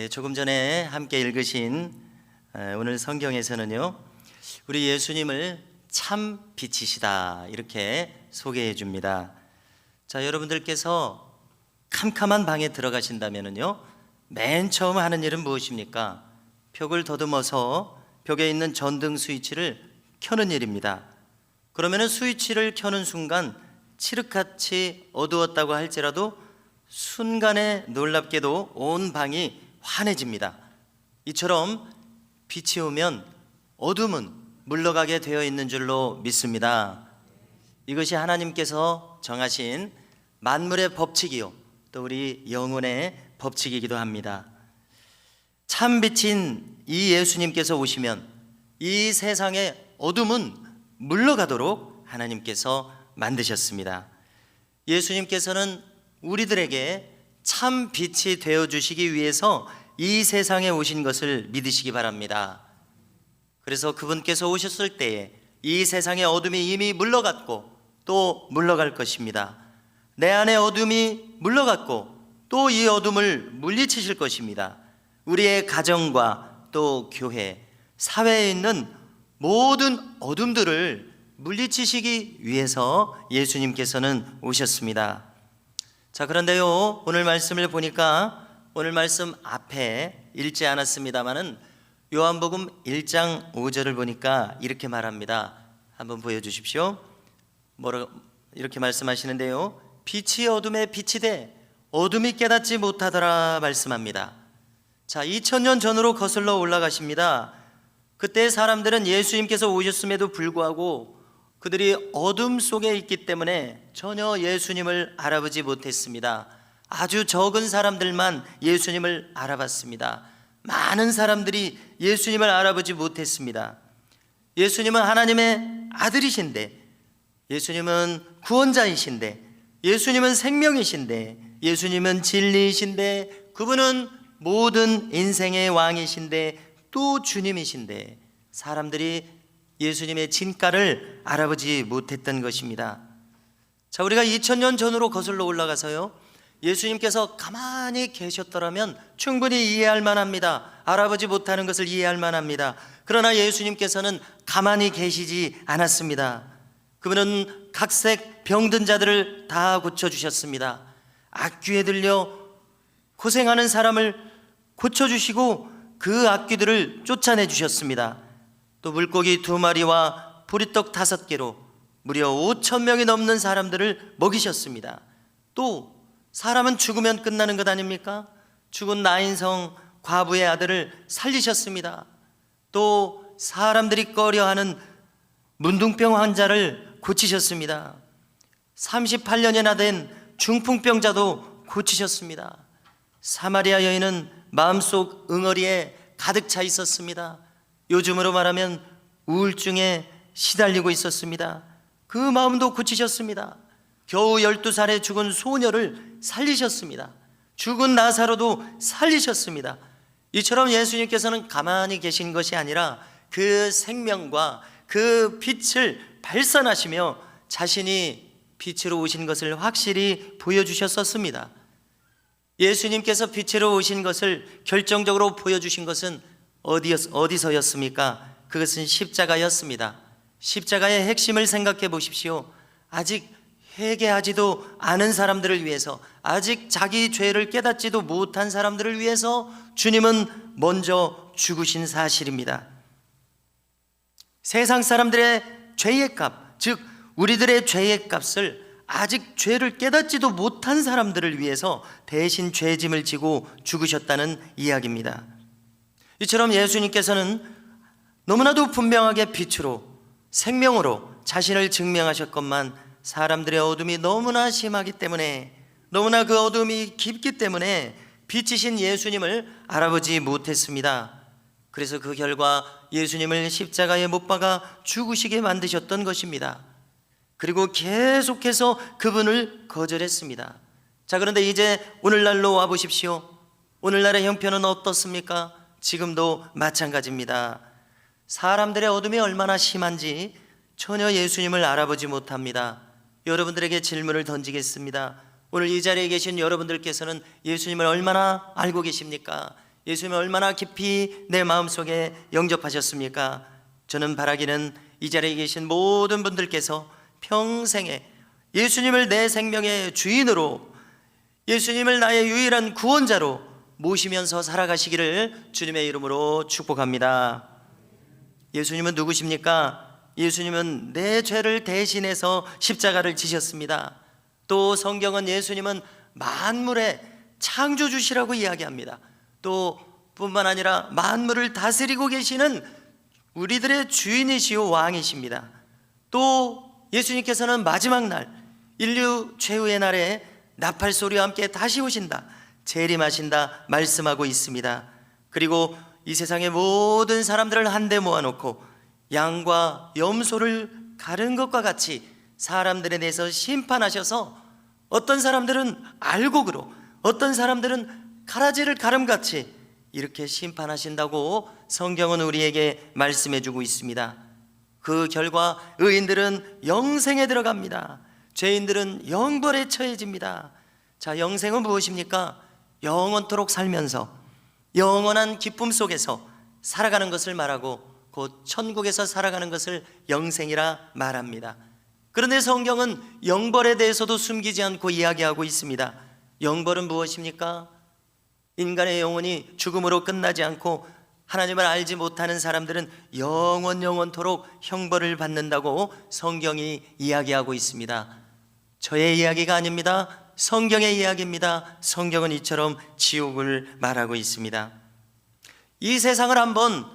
조금 전에 함께 읽으신 오늘 성경에서는요, 우리 예수님을 참 빛이시다 이렇게 소개해 줍니다. 자, 여러분들께서 캄캄한 방에 들어가신다면요, 맨 처음 하는 일은 무엇입니까? 벽을 더듬어서 벽에 있는 전등 스위치를 켜는 일입니다. 그러면은 스위치를 켜는 순간 칠흑같이 어두웠다고 할지라도 순간에 놀랍게도 온 방이 환해집니다. 이처럼 빛이 오면 어둠은 물러가게 되어 있는 줄로 믿습니다. 이것이 하나님께서 정하신 만물의 법칙이요, 또 우리 영혼의 법칙이기도 합니다. 참 빛인 이 예수님께서 오시면 이 세상의 어둠은 물러가도록 하나님께서 만드셨습니다. 예수님께서는 우리들에게 참 빛이 되어주시기 위해서 이 세상에 오신 것을 믿으시기 바랍니다. 그래서 그분께서 오셨을 때에 이 세상의 어둠이 이미 물러갔고 또 물러갈 것입니다. 내 안의 어둠이 물러갔고 또 이 어둠을 물리치실 것입니다. 우리의 가정과 또 교회, 사회에 있는 모든 어둠들을 물리치시기 위해서 예수님께서는 오셨습니다. 자, 그런데요, 오늘 말씀을 보니까 오늘 말씀 앞에 읽지 않았습니다마는 요한복음 1장 5절을 보니까 이렇게 말합니다. 한번 보여주십시오. 이렇게 말씀하시는데요, 빛이 어둠에 빛이 돼 어둠이 깨닫지 못하더라 말씀합니다. 자, 2000년 전으로 거슬러 올라가십니다. 그때 사람들은 예수님께서 오셨음에도 불구하고 그들이 어둠 속에 있기 때문에 전혀 예수님을 알아보지 못했습니다. 아주 적은 사람들만 예수님을 알아봤습니다. 많은 사람들이 예수님을 알아보지 못했습니다. 예수님은 하나님의 아들이신데, 예수님은 구원자이신데, 예수님은 생명이신데, 예수님은 진리이신데, 그분은 모든 인생의 왕이신데 또 주님이신데 사람들이 예수님의 진가를 알아보지 못했던 것입니다. 자, 우리가 2000년 전으로 거슬러 올라가서요, 예수님께서 가만히 계셨더라면 충분히 이해할 만합니다. 알아보지 못하는 것을 이해할 만합니다. 그러나 예수님께서는 가만히 계시지 않았습니다. 그분은 각색 병든 자들을 다 고쳐주셨습니다. 악귀에 들려 고생하는 사람을 고쳐주시고 그 악귀들을 쫓아내 주셨습니다. 또 물고기 2마리와 보리떡 5개로 무려 5,000명이 넘는 사람들을 먹이셨습니다. 또 사람은 죽으면 끝나는 것 아닙니까? 죽은 나인성 과부의 아들을 살리셨습니다. 또 사람들이 꺼려하는 문둥병 환자를 고치셨습니다. 38년이나 된 중풍병자도 고치셨습니다. 사마리아 여인은 마음속 응어리에 가득 차 있었습니다. 요즘으로 말하면 우울증에 시달리고 있었습니다. 그 마음도 고치셨습니다. 겨우 12살에 죽은 소녀를 살리셨습니다. 죽은 나사로도 살리셨습니다. 이처럼 예수님께서는 가만히 계신 것이 아니라 그 생명과 그 빛을 발산하시며 자신이 빛으로 오신 것을 확실히 보여주셨었습니다. 예수님께서 빛으로 오신 것을 결정적으로 보여주신 것은 어디서였습니까? 그것은 십자가였습니다. 십자가의 핵심을 생각해 보십시오. 아직 회개하지도 않은 사람들을 위해서, 아직 자기 죄를 깨닫지도 못한 사람들을 위해서 주님은 먼저 죽으신 사실입니다. 세상 사람들의 죄의 값, 즉 우리들의 죄의 값을 아직 죄를 깨닫지도 못한 사람들을 위해서 대신 죄짐을 지고 죽으셨다는 이야기입니다. 이처럼 예수님께서는 너무나도 분명하게 빛으로, 생명으로 자신을 증명하셨건만 사람들의 어둠이 너무나 심하기 때문에, 너무나 그 어둠이 깊기 때문에 빛이신 예수님을 알아보지 못했습니다. 그래서 그 결과 예수님을 십자가에 못 박아 죽으시게 만드셨던 것입니다. 그리고 계속해서 그분을 거절했습니다. 자, 그런데 이제 오늘날로 와보십시오. 오늘날의 형편은 어떻습니까? 지금도 마찬가지입니다. 사람들의 어둠이 얼마나 심한지 전혀 예수님을 알아보지 못합니다. 여러분들에게 질문을 던지겠습니다. 오늘 이 자리에 계신 여러분들께서는 예수님을 얼마나 알고 계십니까? 예수님을 얼마나 깊이 내 마음속에 영접하셨습니까? 저는 바라기는 이 자리에 계신 모든 분들께서 평생에 예수님을 내 생명의 주인으로, 예수님을 나의 유일한 구원자로 모시면서 살아가시기를 주님의 이름으로 축복합니다. 예수님은 누구십니까? 예수님은 내 죄를 대신해서 십자가를 지셨습니다. 또 성경은 예수님은 만물의 창조주시라고 이야기합니다. 또 뿐만 아니라 만물을 다스리고 계시는 우리들의 주인이시오 왕이십니다. 또 예수님께서는 마지막 날, 인류 최후의 날에 나팔 소리와 함께 다시 오신다, 재림하신다 말씀하고 있습니다. 그리고 이 세상의 모든 사람들을 한데 모아놓고 양과 염소를 가른 것과 같이 사람들에 대해서 심판하셔서 어떤 사람들은 알곡으로, 어떤 사람들은 가라지를 가름같이 이렇게 심판하신다고 성경은 우리에게 말씀해주고 있습니다. 그 결과 의인들은 영생에 들어갑니다. 죄인들은 영벌에 처해집니다. 자, 영생은 무엇입니까? 영원토록 살면서 영원한 기쁨 속에서 살아가는 것을 말하고 곧 천국에서 살아가는 것을 영생이라 말합니다. 그런데 성경은 영벌에 대해서도 숨기지 않고 이야기하고 있습니다. 영벌은 무엇입니까? 인간의 영혼이 죽음으로 끝나지 않고 하나님을 알지 못하는 사람들은 영원토록 형벌을 받는다고 성경이 이야기하고 있습니다. 저의 이야기가 아닙니다. 성경의 이야기입니다. 성경은 이처럼 지옥을 말하고 있습니다. 이 세상을 한번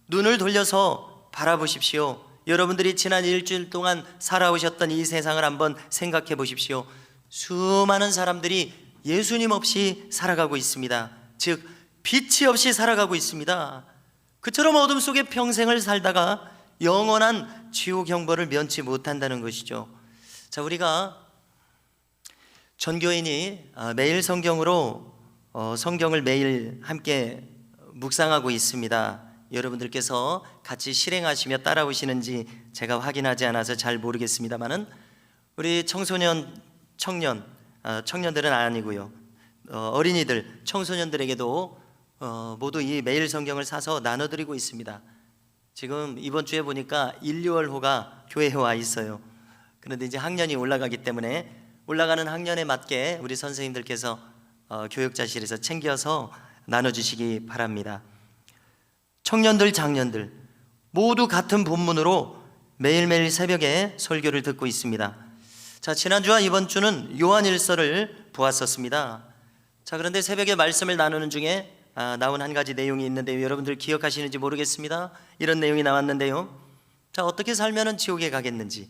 눈을 돌려서 바라보십시오. 여러분들이 지난 일주일 동안 살아오셨던 이 세상을 한번 생각해 보십시오. 수많은 사람들이 예수님 없이 살아가고 있습니다. 즉 빛이 없이 살아가고 있습니다. 그처럼 어둠 속에 평생을 살다가 영원한 지옥 형벌을 면치 못한다는 것이죠. 자, 우리가 전교인이 매일 성경으로 성경을 매일 함께 묵상하고 있습니다. 여러분들께서 같이 실행하시며 따라오시는지 제가 확인하지 않아서 잘 모르겠습니다만은 우리 청년들은 아니고요, 어린이들, 청소년들에게도 모두 이 매일 성경을 사서 나눠드리고 있습니다. 지금 이번 주에 보니까 1, 2월호가 교회에 와 있어요. 그런데 이제 학년이 올라가기 때문에 올라가는 학년에 맞게 우리 선생님들께서 교육자실에서 챙겨서 나눠주시기 바랍니다. 청년들, 장년들 모두 같은 본문으로 매일매일 새벽에 설교를 듣고 있습니다. 자, 지난주와 이번 주는 요한일서를 보았었습니다. 자, 그런데 새벽에 말씀을 나누는 중에 나온 한 가지 내용이 있는데요, 여러분들 기억하시는지 모르겠습니다. 이런 내용이 나왔는데요, 자, 어떻게 살면 지옥에 가겠는지,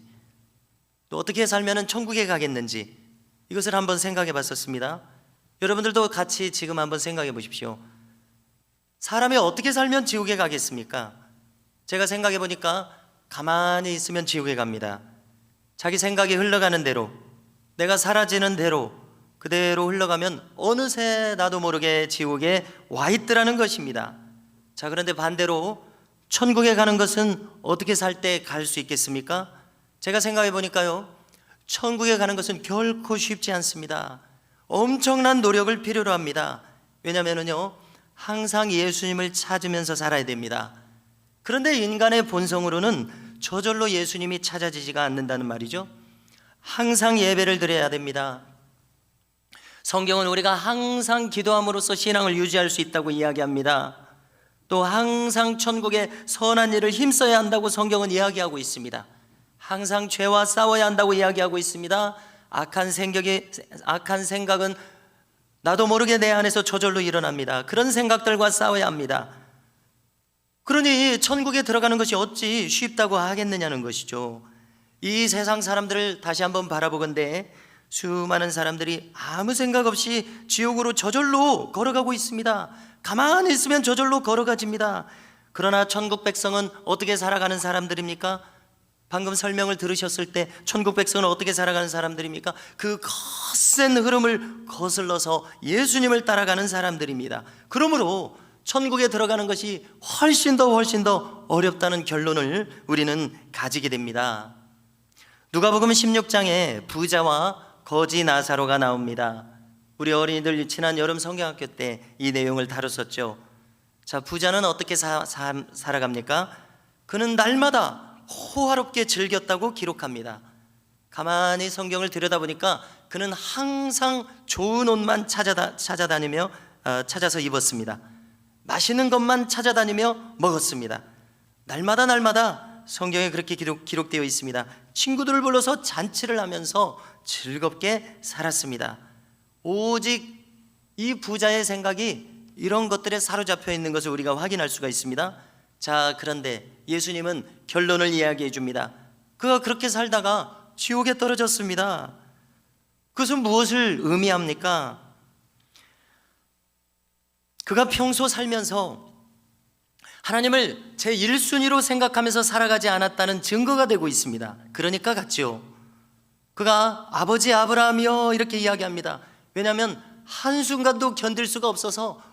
또 어떻게 살면 천국에 가겠는지, 이것을 한번 생각해 봤었습니다. 여러분들도 같이 지금 한번 생각해 보십시오. 사람이 어떻게 살면 지옥에 가겠습니까? 제가 생각해 보니까 가만히 있으면 지옥에 갑니다. 자기 생각이 흘러가는 대로, 내가 사라지는 대로 그대로 흘러가면 어느새 나도 모르게 지옥에 와 있더라는 것입니다. 자, 그런데 반대로 천국에 가는 것은 어떻게 살 때 갈 수 있겠습니까? 제가 생각해 보니까요, 천국에 가는 것은 결코 쉽지 않습니다. 엄청난 노력을 필요로 합니다. 왜냐하면요, 항상 예수님을 찾으면서 살아야 됩니다. 그런데 인간의 본성으로는 저절로 예수님이 찾아지지가 않는다는 말이죠. 항상 예배를 드려야 됩니다. 성경은 우리가 항상 기도함으로써 신앙을 유지할 수 있다고 이야기합니다. 또 항상 천국의 선한 일을 힘써야 한다고 성경은 이야기하고 있습니다. 항상 죄와 싸워야 한다고 이야기하고 있습니다. 악한 생각은 나도 모르게 내 안에서 저절로 일어납니다. 그런 생각들과 싸워야 합니다. 그러니 천국에 들어가는 것이 어찌 쉽다고 하겠느냐는 것이죠. 이 세상 사람들을 다시 한번 바라보건대 수많은 사람들이 아무 생각 없이 지옥으로 저절로 걸어가고 있습니다. 가만히 있으면 저절로 걸어가집니다. 그러나 천국 백성은 어떻게 살아가는 사람들입니까? 방금 설명을 들으셨을 때 천국 백성은 어떻게 살아가는 사람들입니까? 그 거센 흐름을 거슬러서 예수님을 따라가는 사람들입니다. 그러므로 천국에 들어가는 것이 훨씬 더 어렵다는 결론을 우리는 가지게 됩니다. 누가복음 16장에 부자와 거지 나사로가 나옵니다. 우리 어린이들 지난 여름 성경학교 때 이 내용을 다뤘었죠. 자, 부자는 어떻게 살아갑니까? 그는 날마다 호화롭게 즐겼다고 기록합니다. 가만히 성경을 들여다보니까 그는 항상 좋은 옷만 찾아서 입었습니다. 맛있는 것만 찾아다니며 먹었습니다. 날마다 성경에 그렇게 기록되어 있습니다. 친구들을 불러서 잔치를 하면서 즐겁게 살았습니다. 오직 이 부자의 생각이 이런 것들에 사로잡혀 있는 것을 우리가 확인할 수가 있습니다. 자, 그런데 예수님은 결론을 이야기해 줍니다. 그가 그렇게 살다가 지옥에 떨어졌습니다. 그것은 무엇을 의미합니까? 그가 평소 살면서 하나님을 제 1순위로 생각하면서 살아가지 않았다는 증거가 되고 있습니다. 그러니까 같죠. 그가 아버지 아브라함이여 이렇게 이야기합니다. 왜냐하면 한순간도 견딜 수가 없어서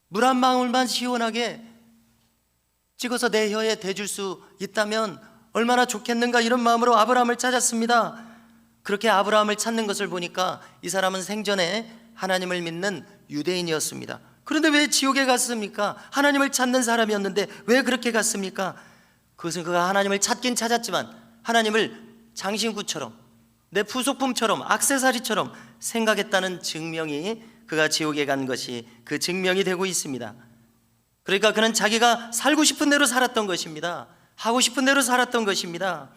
물 한 방울만 시원하게 찍어서 내 혀에 대줄 수 있다면 얼마나 좋겠는가, 이런 마음으로 아브라함을 찾았습니다. 그렇게 아브라함을 찾는 것을 보니까 이 사람은 생전에 하나님을 믿는 유대인이었습니다. 그런데 왜 지옥에 갔습니까? 하나님을 찾는 사람이었는데 왜 그렇게 갔습니까? 그것은 그가 하나님을 찾긴 찾았지만 하나님을 장신구처럼, 내 부속품처럼, 액세서리처럼 생각했다는 증명이, 그가 지옥에 간 것이 그 증명이 되고 있습니다. 그러니까 그는 자기가 살고 싶은 대로 살았던 것입니다. 하고 싶은 대로 살았던 것입니다.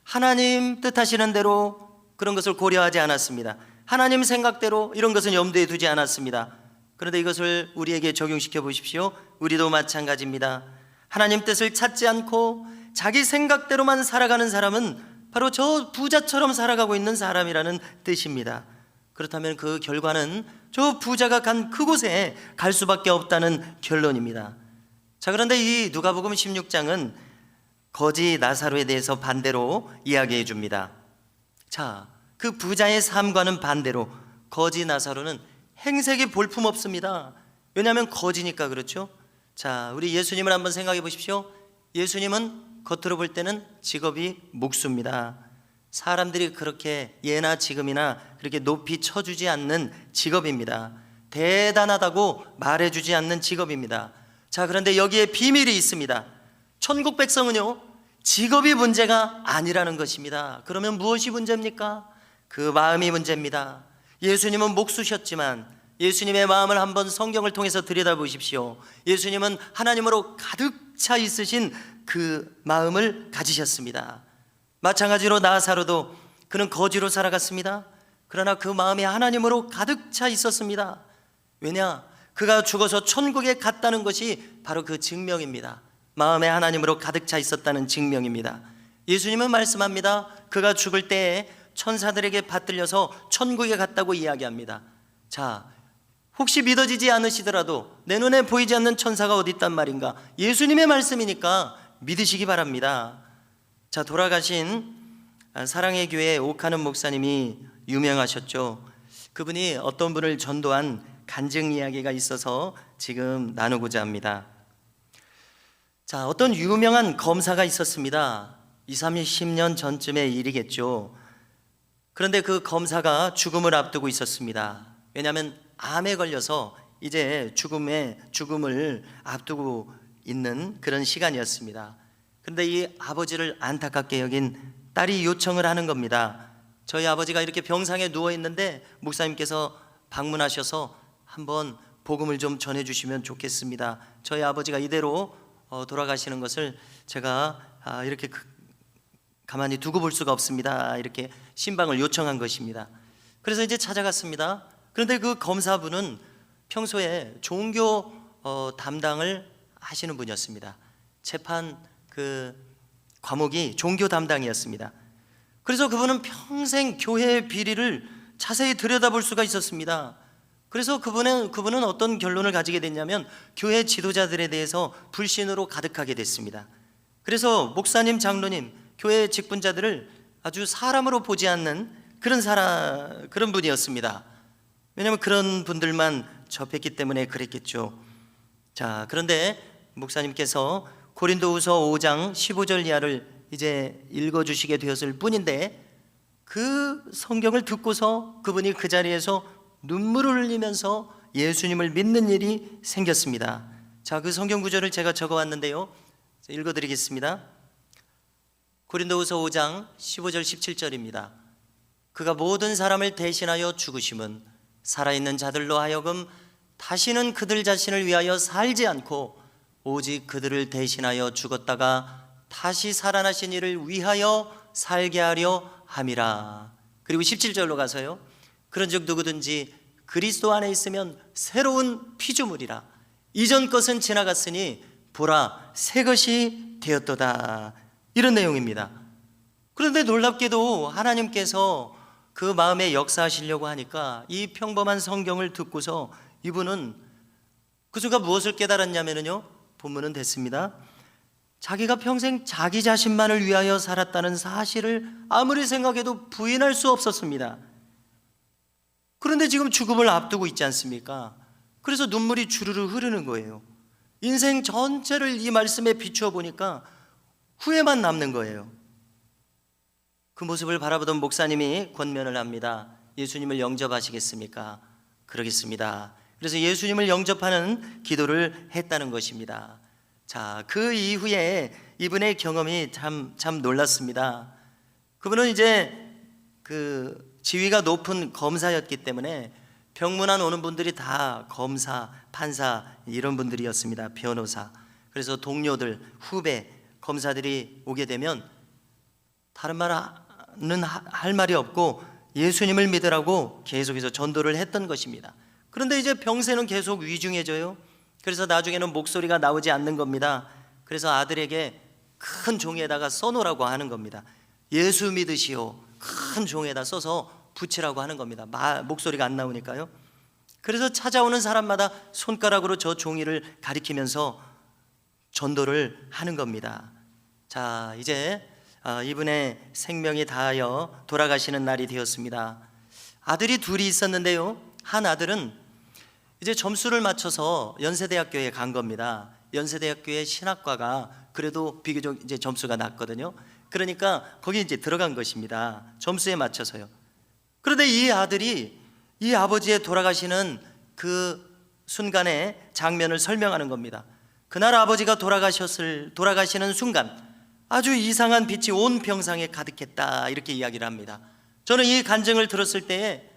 하나님 뜻하시는 대로 그런 것을 고려하지 않았습니다. 하나님 생각대로 이런 것은 염두에 두지 않았습니다. 그런데 이것을 우리에게 적용시켜 보십시오. 우리도 마찬가지입니다. 하나님 뜻을 찾지 않고 자기 생각대로만 살아가는 사람은 바로 저 부자처럼 살아가고 있는 사람이라는 뜻입니다. 그렇다면 그 결과는 저 부자가 간 그곳에 갈 수밖에 없다는 결론입니다. 자, 그런데 이 누가복음 16장은 거지 나사로에 대해서 반대로 이야기해 줍니다. 자, 그 부자의 삶과는 반대로 거지 나사로는 행색이 볼품없습니다. 왜냐하면 거지니까 그렇죠. 자, 우리 예수님을 한번 생각해 보십시오. 예수님은 겉으로 볼 때는 직업이 목수입니다. 사람들이 그렇게 예나 지금이나 그렇게 높이 쳐주지 않는 직업입니다. 대단하다고 말해주지 않는 직업입니다. 자, 그런데 여기에 비밀이 있습니다. 천국 백성은요, 직업이 문제가 아니라는 것입니다. 그러면 무엇이 문제입니까? 그 마음이 문제입니다. 예수님은 목수셨지만 예수님의 마음을 한번 성경을 통해서 들여다보십시오. 예수님은 하나님으로 가득 차 있으신 그 마음을 가지셨습니다. 마찬가지로 나사로도 그는 거지로 살아갔습니다. 그러나 그 마음이 하나님으로 가득 차 있었습니다. 왜냐? 그가 죽어서 천국에 갔다는 것이 바로 그 증명입니다. 마음에 하나님으로 가득 차 있었다는 증명입니다. 예수님은 말씀합니다. 그가 죽을 때에 천사들에게 받들려서 천국에 갔다고 이야기합니다. 자, 혹시 믿어지지 않으시더라도 내 눈에 보이지 않는 천사가 어디 있단 말인가? 예수님의 말씀이니까 믿으시기 바랍니다. 자, 돌아가신 사랑의 교회 옥하는 목사님이 유명하셨죠. 그분이 어떤 분을 전도한 간증 이야기가 있어서 지금 나누고자 합니다. 자, 어떤 유명한 검사가 있었습니다. 20, 30년 전쯤의 일이겠죠. 그런데 그 검사가 죽음을 앞두고 있었습니다. 왜냐하면 암에 걸려서 이제 죽음을 앞두고 있는 그런 시간이었습니다. 그런데 이 아버지를 안타깝게 여긴 딸이 요청을 하는 겁니다. 저희 아버지가 이렇게 병상에 누워 있는데 목사님께서 방문하셔서 한번 복음을 좀 전해주시면 좋겠습니다. 저희 아버지가 이대로 돌아가시는 것을 제가 이렇게 가만히 두고 볼 수가 없습니다. 이렇게 신방을 요청한 것입니다. 그래서 이제 찾아갔습니다. 그런데 그 검사분은 평소에 종교 담당을 하시는 분이었습니다. 재판 그 과목이 종교 담당이었습니다. 그래서 그분은 평생 교회의 비리를 자세히 들여다볼 수가 있었습니다. 그래서 그분은 어떤 결론을 가지게 됐냐면 교회 지도자들에 대해서 불신으로 가득하게 됐습니다. 그래서 목사님, 장로님, 교회 직분자들을 아주 사람으로 보지 않는 그런 분이었습니다. 왜냐하면 그런 분들만 접했기 때문에 그랬겠죠. 자, 그런데 목사님께서 고린도후서 5장 15절 이하를 이제 읽어주시게 되었을 뿐인데 그 성경을 듣고서 그분이 그 자리에서 눈물을 흘리면서 예수님을 믿는 일이 생겼습니다. 자, 그 성경 구절을 제가 적어왔는데요, 읽어드리겠습니다. 고린도후서 5장 15절 17절입니다. 그가 모든 사람을 대신하여 죽으심은 살아있는 자들로 하여금 다시는 그들 자신을 위하여 살지 않고 오직 그들을 대신하여 죽었다가 다시 살아나신 이를 위하여 살게 하려 함이라. 그리고 17절로 가서요, 그런즉 누구든지 그리스도 안에 있으면 새로운 피조물이라. 이전 것은 지나갔으니 보라 새 것이 되었도다. 이런 내용입니다. 그런데 놀랍게도 하나님께서 그 마음에 역사하시려고 하니까 이 평범한 성경을 듣고서 이분은 그 순간 무엇을 깨달았냐면요, 본문은 됐습니다. 자기가 평생 자기 자신만을 위하여 살았다는 사실을 아무리 생각해도 부인할 수 없었습니다. 그런데 지금 죽음을 앞두고 있지 않습니까? 그래서 눈물이 주르르 흐르는 거예요. 인생 전체를 이 말씀에 비추어 보니까 후회만 남는 거예요. 그 모습을 바라보던 목사님이 권면을 합니다. 예수님을 영접하시겠습니까? 그러겠습니다. 그래서 예수님을 영접하는 기도를 했다는 것입니다. 자, 그 이후에 이분의 경험이 참 놀랐습니다. 그분은 이제 그 지위가 높은 검사였기 때문에 병문안 오는 분들이 다 검사, 판사 이런 분들이었습니다. 변호사. 그래서 동료들, 후배, 검사들이 오게 되면 다른 말은 할 말이 없고 예수님을 믿으라고 계속해서 전도를 했던 것입니다. 그런데 이제 병세는 계속 위중해져요. 그래서 나중에는 목소리가 나오지 않는 겁니다. 그래서 아들에게 큰 종이에다가 써놓으라고 하는 겁니다. 예수 믿으시오. 큰 종이에다 써서 붙이라고 하는 겁니다. 목소리가 안 나오니까요. 그래서 찾아오는 사람마다 손가락으로 저 종이를 가리키면서 전도를 하는 겁니다. 자, 이제 이분의 생명이 다하여 돌아가시는 날이 되었습니다. 아들이 둘이 있었는데요, 한 아들은 이제 점수를 맞춰서 연세대학교에 간 겁니다. 연세대학교의 신학과가 그래도 비교적 이제 점수가 낮거든요. 그러니까 거기 이제 들어간 것입니다. 점수에 맞춰서요. 그런데 이 아들이 이 아버지의 돌아가시는 그 순간의 장면을 설명하는 겁니다. 그날 아버지가 돌아가시는 순간 아주 이상한 빛이 온 평상에 가득했다, 이렇게 이야기를 합니다. 저는 이 간증을 들었을 때에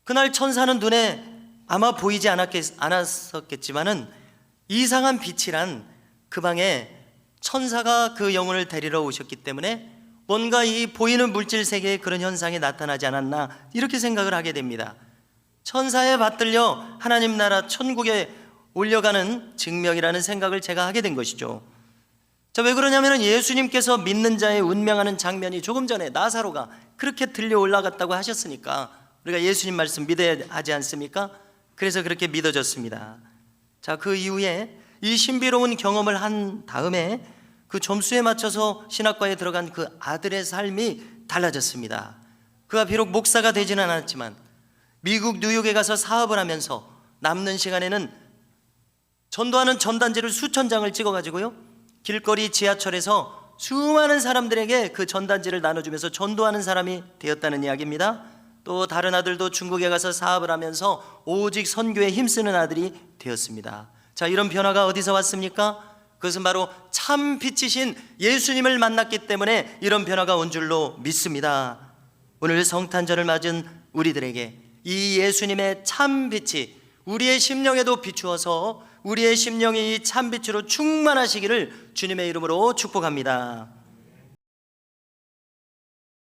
그날 천사는 눈에 아마 보이지 않았었겠지만은 이상한 빛이란 그 방에 천사가 그 영혼을 데리러 오셨기 때문에 뭔가 이 보이는 물질 세계에 그런 현상이 나타나지 않았나, 이렇게 생각을 하게 됩니다. 천사에 받들려 하나님 나라 천국에 올려가는 증명이라는 생각을 제가 하게 된 것이죠. 자, 왜 그러냐면 예수님께서 믿는 자의 운명하는 장면이 조금 전에 나사로가 그렇게 들려 올라갔다고 하셨으니까 우리가 예수님 말씀 믿어야 하지 않습니까? 그래서 그렇게 믿어졌습니다. 자, 그 이후에 이 신비로운 경험을 한 다음에 그 점수에 맞춰서 신학과에 들어간 그 아들의 삶이 달라졌습니다. 그가 비록 목사가 되지는 않았지만 미국 뉴욕에 가서 사업을 하면서 남는 시간에는 전도하는 전단지를 수천 장을 찍어가지고요, 길거리 지하철에서 수많은 사람들에게 그 전단지를 나눠주면서 전도하는 사람이 되었다는 이야기입니다. 또 다른 아들도 중국에 가서 사업을 하면서 오직 선교에 힘쓰는 아들이 되었습니다. 자, 이런 변화가 어디서 왔습니까? 그것은 바로 참 빛이신 예수님을 만났기 때문에 이런 변화가 온 줄로 믿습니다. 오늘 성탄절을 맞은 우리들에게 이 예수님의 참 빛이 우리의 심령에도 비추어서 우리의 심령이 이 참 빛으로 충만하시기를 주님의 이름으로 축복합니다.